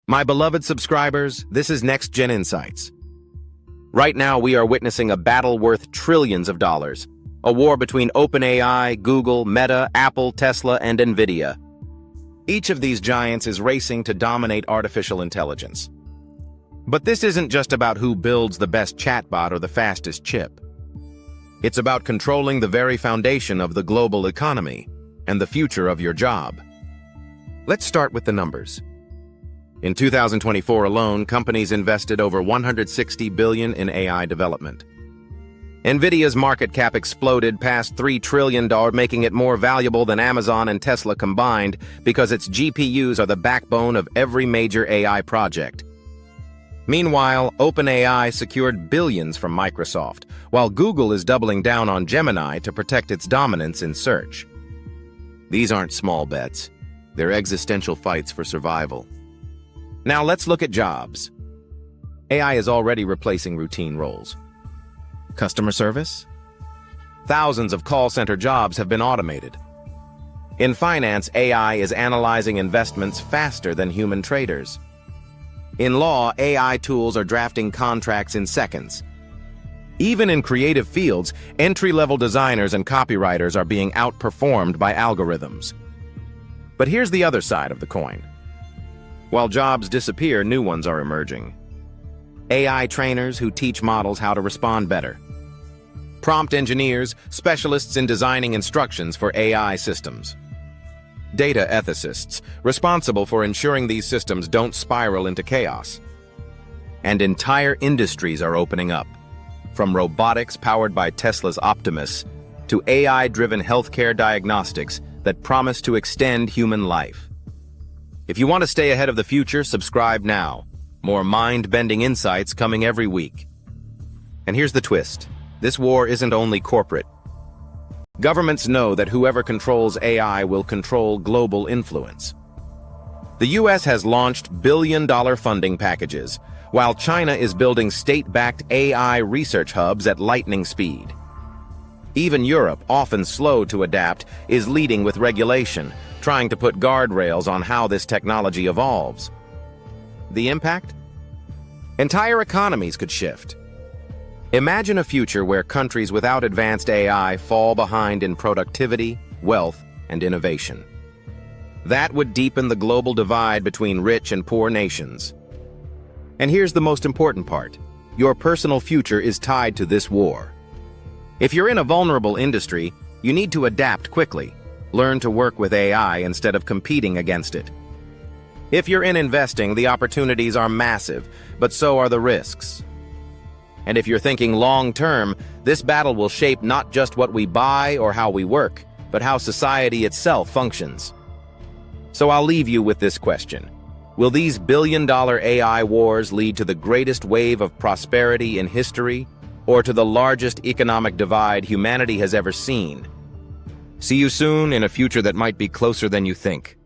My beloved subscribers, this is Next Gen Insights. Right now, we are witnessing a battle worth trillions of dollars, a war between OpenAI, Google, Meta, Apple, Tesla, and Nvidia. Each of these giants is racing to dominate artificial intelligence. But this isn't just about who builds the best chatbot or the fastest chip. It's about controlling the very foundation of the global economy and the future of your job. Let's start with the numbers. In 2024 alone, companies invested over $160 billion in AI development. Nvidia's market cap exploded past $3 trillion, making it more valuable than Amazon and Tesla combined because its GPUs are the backbone of every major AI project. Meanwhile, OpenAI secured billions from Microsoft, while Google is doubling down on Gemini to protect its dominance in search. These aren't small bets. They're existential fights for survival. Now let's look at jobs. AI is already replacing routine roles. Customer service? Thousands of call center jobs have been automated. In finance, AI is analyzing investments faster than human traders. In law, AI tools are drafting contracts in seconds. Even in creative fields, entry-level designers and copywriters are being outperformed by algorithms. But here's the other side of the coin. While jobs disappear, new ones are emerging. AI trainers who teach models how to respond better. Prompt engineers, specialists in designing instructions for AI systems. Data ethicists, responsible for ensuring these systems don't spiral into chaos. And entire industries are opening up, from robotics powered by Tesla's Optimus to AI-driven healthcare diagnostics that promise to extend human life. If you want to stay ahead of the future, subscribe now. More mind-bending insights coming every week. And here's the twist. This war isn't only corporate. Governments know that whoever controls AI will control global influence. The US has launched billion-dollar funding packages, while China is building state-backed AI research hubs at lightning speed. Even Europe, often slow to adapt, is leading with regulation, trying to put guardrails on how this technology evolves. The impact? Entire economies could shift. Imagine a future where countries without advanced AI fall behind in productivity, wealth, and innovation. That would deepen the global divide between rich and poor nations. And here's the most important part. Your personal future is tied to this war. If you're in a vulnerable industry, you need to adapt quickly. Learn to work with AI instead of competing against it. If you're in investing, the opportunities are massive, but so are the risks. And if you're thinking long-term, this battle will shape not just what we buy or how we work, but how society itself functions. So I'll leave you with this question. Will these billion-dollar AI wars lead to the greatest wave of prosperity in history, or to the largest economic divide humanity has ever seen? See you soon in a future that might be closer than you think.